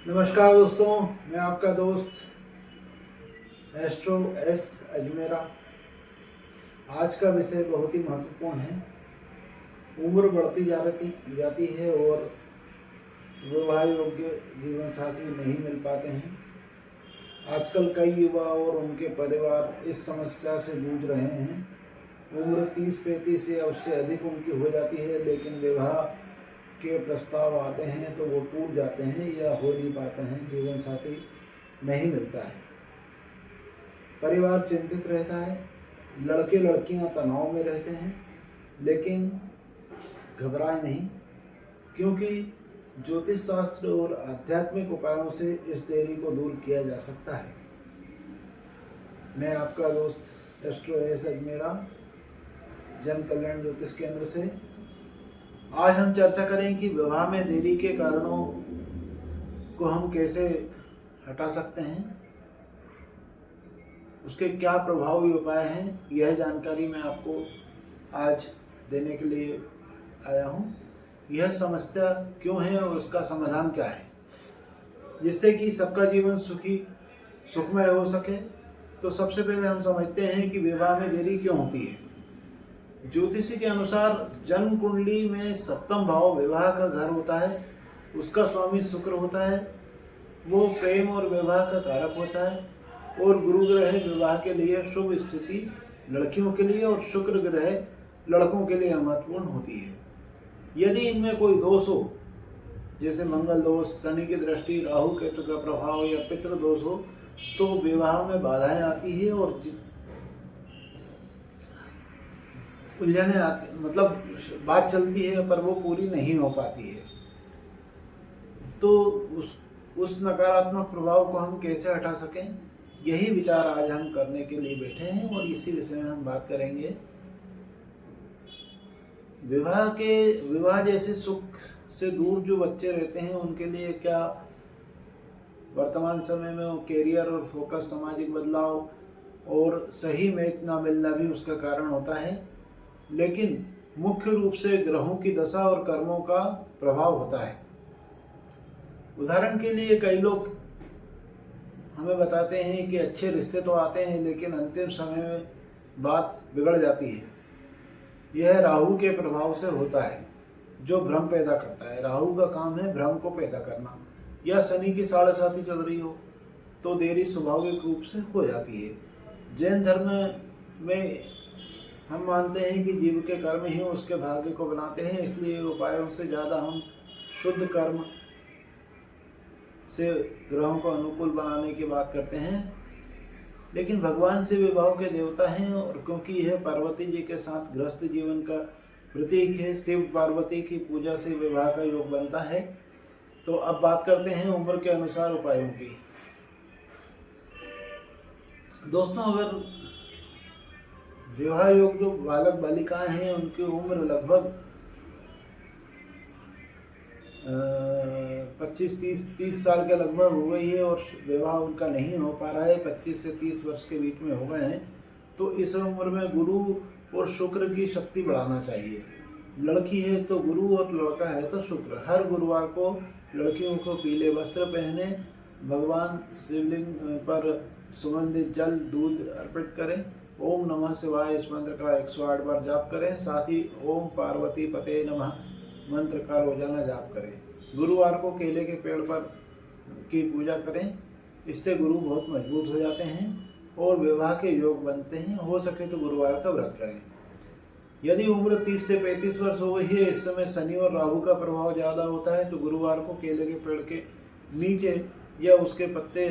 नमस्कार दोस्तों, मैं आपका दोस्त एस्ट्रो एस अजमेरा। आज का विषय बहुत ही महत्वपूर्ण है। उम्र बढ़ती जाती है और विवाह योग्य जीवन साथी नहीं मिल पाते हैं। आजकल कई युवा और उनके परिवार इस समस्या से जूझ रहे हैं। उम्र 30-35 से उससे अधिक उनकी हो जाती है, लेकिन विवाह के प्रस्ताव आते हैं तो वो टूट जाते हैं या हो नहीं पाते हैं। जीवन साथी नहीं मिलता है, परिवार चिंतित रहता है, लड़के लड़कियां तनाव में रहते हैं। लेकिन घबराएं नहीं, क्योंकि ज्योतिष शास्त्र और आध्यात्मिक उपायों से इस देरी को दूर किया जा सकता है। मैं आपका दोस्त एस्ट्रो एस अजमेरा, जन कल्याण ज्योतिष केंद्र से। आज हम चर्चा करें कि विवाह में देरी के कारणों को हम कैसे हटा सकते हैं, उसके क्या प्रभावी उपाय हैं। यह जानकारी मैं आपको आज देने के लिए आया हूँ। यह समस्या क्यों है और उसका समाधान क्या है, जिससे कि सबका जीवन सुखमय हो सके। तो सबसे पहले हम समझते हैं कि विवाह में देरी क्यों होती है। ज्योतिषी के अनुसार जन्म कुंडली में सप्तम भाव विवाह का घर होता है। उसका स्वामी शुक्र होता है। वो प्रेम और विवाह का कारक होता है। और गुरु ग्रह विवाह के लिए शुभ स्थिति लड़कियों के लिए और शुक्र ग्रह लड़कों के लिए महत्वपूर्ण होती है। यदि इनमें कोई दोष हो, जैसे मंगल दोष, शनि की दृष्टि, राहु केतु का प्रभाव या पितृ दोष हो, तो विवाह में बाधाएं आती है और उलझने आती, मतलब बात चलती है पर वो पूरी नहीं हो पाती है। तो उस नकारात्मक प्रभाव को हम कैसे हटा सकें, यही विचार आज हम करने के लिए बैठे हैं और इसी विषय में हम बात करेंगे। विवाह जैसे सुख से दूर जो बच्चे रहते हैं उनके लिए क्या वर्तमान समय में वो कैरियर और फोकस, सामाजिक बदलाव और सही मैच ना मिलना भी उसका कारण होता है। लेकिन मुख्य रूप से ग्रहों की दशा और कर्मों का प्रभाव होता है। उदाहरण के लिए कई लोग हमें बताते हैं कि अच्छे रिश्ते तो आते हैं, लेकिन अंतिम समय में बात बिगड़ जाती है। यह राहु के प्रभाव से होता है, जो भ्रम पैदा करता है। राहु का काम है भ्रम को पैदा करना। या शनि की 7.5 चल रही हो तो देरी स्वाभाविक रूप से हो जाती है। जैन धर्म में हम मानते हैं कि जीव के कर्म ही उसके भाग्य को बनाते हैं, इसलिए उपायों से ज़्यादा हम शुद्ध कर्म से ग्रहों को अनुकूल बनाने की बात करते हैं। लेकिन भगवान से विवाह के देवता हैं, और क्योंकि यह पार्वती जी के साथ गृहस्थ जीवन का प्रतीक है, शिव पार्वती की पूजा से विवाह का योग बनता है। तो अब बात करते हैं उम्र के अनुसार उपायों की। दोस्तों, अगर विवाह योग जो बालक बालिकाएं हैं उनकी उम्र लगभग 25-30 साल के लगभग हो गई है और विवाह उनका नहीं हो पा रहा है, 25 से 30 वर्ष के बीच में हो गए हैं, तो इस उम्र में गुरु और शुक्र की शक्ति बढ़ाना चाहिए। लड़की है तो गुरु और लड़का है तो शुक्र। हर गुरुवार को लड़कियों को पीले वस्त्र पहने, भगवान शिवलिंग पर सुगंधित जल दूध अर्पित करें, ओम नमः शिवाय इस मंत्र का 108 बार जाप करें। साथ ही ओम पार्वती पते नमः मंत्र का रोजाना जाप करें। गुरुवार को केले के पेड़ पर की पूजा करें, इससे गुरु बहुत मजबूत हो जाते हैं और विवाह के योग बनते हैं। हो सके तो गुरुवार का व्रत करें। यदि उम्र 30 से 35 वर्ष हो गई है, इस समय शनि और राहु का प्रभाव ज़्यादा होता है, तो गुरुवार को केले के पेड़ के नीचे या उसके पत्ते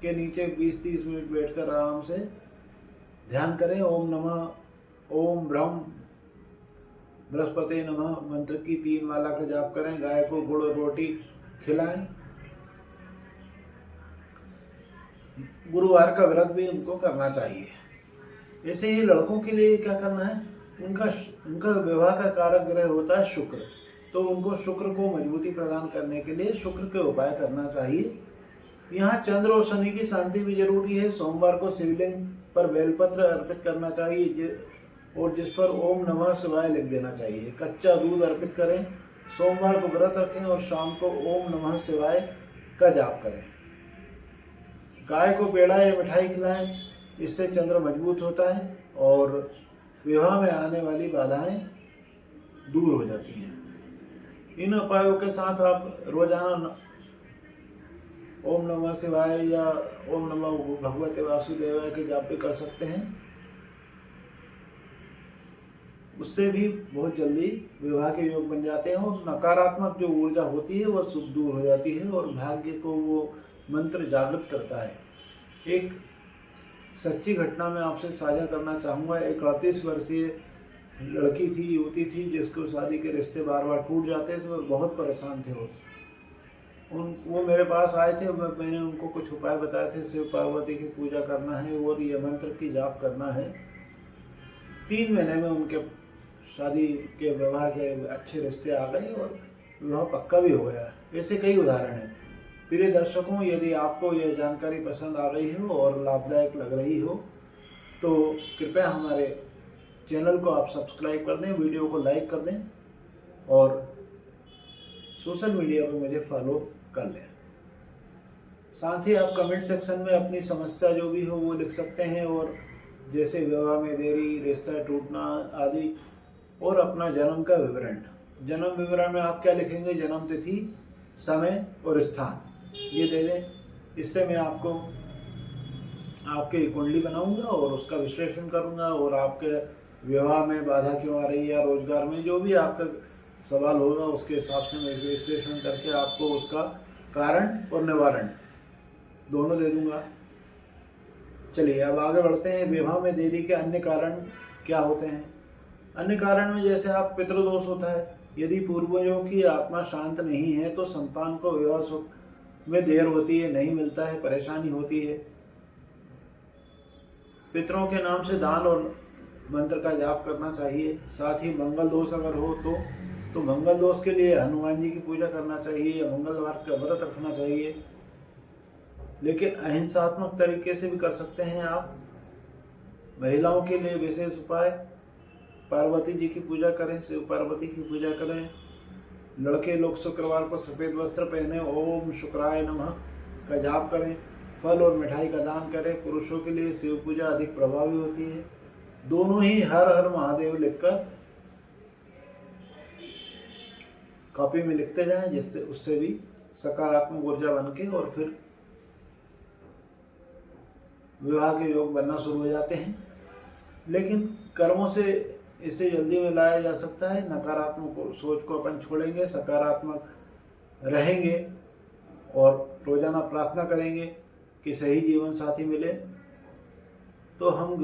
के नीचे 20-30 मिनट बैठकर आराम से ध्यान करें। ओम ब्रह्म बृहस्पति नमः मंत्र की 3 माला का जाप करें। गाय को गुड़ और रोटी खिलाएं। गुरुवार का व्रत भी उनको करना चाहिए। ऐसे ही लड़कों के लिए क्या करना है, उनका विवाह का कारक ग्रह होता है शुक्र, तो उनको शुक्र को मजबूती प्रदान करने के लिए शुक्र के उपाय करना चाहिए। यहाँ चंद्र और शनि की शांति भी जरूरी है। सोमवार को शिवलिंग पर बेलपत्र अर्पित करना चाहिए और जिस पर ओम नमः शिवाय लिख देना चाहिए। कच्चा दूध अर्पित करें। सोमवार को व्रत रखें और शाम को ओम नमः शिवाय का जाप करें। गाय को पेड़ा या मिठाई खिलाएं, इससे चंद्र मजबूत होता है और विवाह में आने वाली बाधाएं दूर हो जाती हैं। इन उपायों के साथ आप रोजाना ओम नमः शिवाय या ओम नमः भगवते वासुदेवाय के जाप भी कर सकते हैं। उससे भी बहुत जल्दी विवाह के योग बन जाते हैं और नकारात्मक जो ऊर्जा होती है वह शुभ दूर हो जाती है और भाग्य को वो मंत्र जागृत करता है। एक सच्ची घटना मैं आपसे साझा करना चाहूँगा। एक 38 वर्षीय लड़की थी, युवती थी, जिसको शादी के रिश्ते बार बार टूट जाते थे और बहुत परेशान थे वो मेरे पास आए थे। मैंने उनको कुछ उपाय बताए थे। शिव पार्वती की पूजा करना है और ये मंत्र की जाप करना है। 3 महीने में उनके शादी के विवाह के अच्छे रिश्ते आ गए और विवाह पक्का भी हो गया। ऐसे कई उदाहरण हैं। प्रिय दर्शकों, यदि आपको यह जानकारी पसंद आ गई हो और लाभदायक लग रही हो तो कृपया हमारे चैनल को आप सब्सक्राइब कर दें, वीडियो को लाइक कर दें और सोशल मीडिया पर मुझे फॉलो कर लें। साथ ही आप कमेंट सेक्शन में अपनी समस्या जो भी हो वो लिख सकते हैं और जैसे विवाह में देरी, रिश्ता टूटना आदि, और अपना जन्म का विवरण। जन्म विवरण में आप क्या लिखेंगे? जन्म तिथि, समय और स्थान ये दे दें। इससे मैं आपको आपकी कुंडली बनाऊंगा और उसका विश्लेषण करूंगा और आपके विवाह में बाधा क्यों आ रही है या रोजगार में जो भी आपका सवाल होगा उसके हिसाब से मैं विश्लेषण करके आपको उसका कारण और निवारण दोनों दे दूंगा। चलिए अब आगे बढ़ते हैं। विवाह में देरी के अन्य कारण क्या होते हैं? अन्य कारण में जैसे आप पितृदोष होता है। यदि पूर्वजों की आत्मा शांत नहीं है तो संतान को विवाह सुख में देर होती है, नहीं मिलता है, परेशानी होती है। पितरों के नाम से दान और मंत्र का जाप करना चाहिए। साथ ही मंगल दोष अगर हो तो मंगल दोष के लिए हनुमान जी की पूजा करना चाहिए या मंगलवार का व्रत रखना चाहिए। लेकिन अहिंसात्मक तरीके से भी कर सकते हैं आप। महिलाओं के लिए विशेष उपाय, पार्वती जी की पूजा करें, शिव पार्वती की पूजा करें। लड़के लोग शुक्रवार को सफ़ेद वस्त्र पहने ओम शुक्राय नमः का जाप करें। फल और मिठाई का दान करें। पुरुषों के लिए शिव पूजा अधिक प्रभावी होती है। दोनों ही हर हर महादेव लिखकर कॉपी में लिखते जाएं, जिससे उससे भी सकारात्मक ऊर्जा बन के और फिर विवाह के योग बनना शुरू हो जाते हैं। लेकिन कर्मों से इसे जल्दी में लाया जा सकता है। नकारात्मक सोच को अपन छोड़ेंगे, सकारात्मक रहेंगे और रोजाना प्रार्थना करेंगे कि सही जीवन साथी मिले तो हम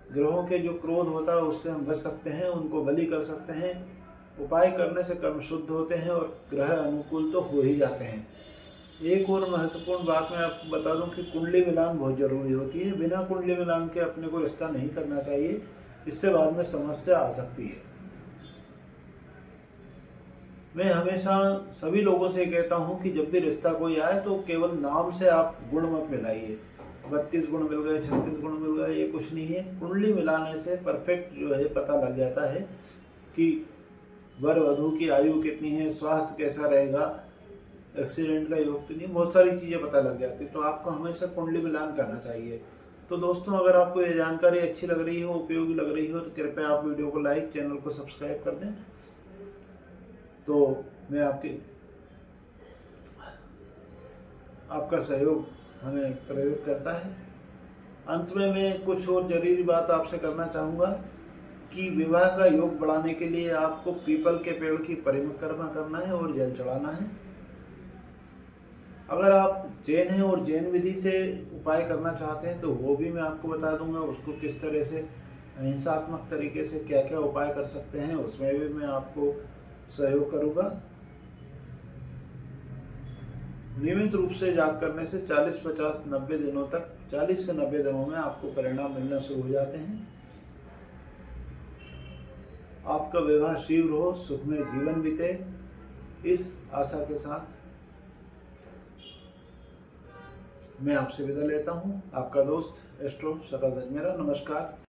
ग्रहों के जो क्रोध होता है उससे हम बच सकते हैं, उनको बलि कर सकते हैं। उपाय करने से कर्म शुद्ध होते हैं और ग्रह अनुकूल तो हो ही जाते हैं। एक और महत्वपूर्ण बात मैं आपको बता दूं कि कुंडली मिलान बहुत जरूरी होती है। बिना कुंडली मिलान के अपने को रिश्ता नहीं करना चाहिए, इससे बाद में समस्या आ सकती है। मैं हमेशा सभी लोगों से कहता हूं कि जब भी रिश्ता कोई आए तो केवल नाम से आप गुण मत मिलाइए। 32 गुण मिल गए, 36 गुण मिल गए, ये कुछ नहीं है। कुंडली मिलाने से परफेक्ट जो है पता लग जाता है कि वर वधू की आयु कितनी है, स्वास्थ्य कैसा रहेगा, एक्सीडेंट का योग तो नहीं, बहुत सारी चीज़ें पता लग जाती है। तो आपको हमेशा कुंडली मिलान करना चाहिए। तो दोस्तों, अगर आपको ये जानकारी अच्छी लग रही हो, उपयोगी लग रही हो तो कृपया आप वीडियो को लाइक, चैनल को सब्सक्राइब कर दें। तो मैं आपका सहयोग हमें प्रेरित करता है। अंत में मैं कुछ और जरूरी बात आपसे करना चाहूँगा कि विवाह का योग बढ़ाने के लिए आपको पीपल के पेड़ की परिक्रमा करना है और जल चढ़ाना है। अगर आप जैन हैं और जैन विधि से उपाय करना चाहते हैं तो वो भी मैं आपको बता दूंगा। उसको किस तरह से अहिंसात्मक तरीके से क्या क्या उपाय कर सकते हैं उसमें भी मैं आपको सहयोग करूंगा। नियमित रूप से जाप करने से 40, 50, 90 दिनों तक 40 से 90 दिनों में आपको परिणाम मिलना शुरू हो जाते हैं। आपका विवाह शीघ्र हो, सुखमय जीवन बीते, इस आशा के साथ मैं आपसे विदा लेता हूं। आपका दोस्त एस्ट्रो शकल दजमेरा। नमस्कार।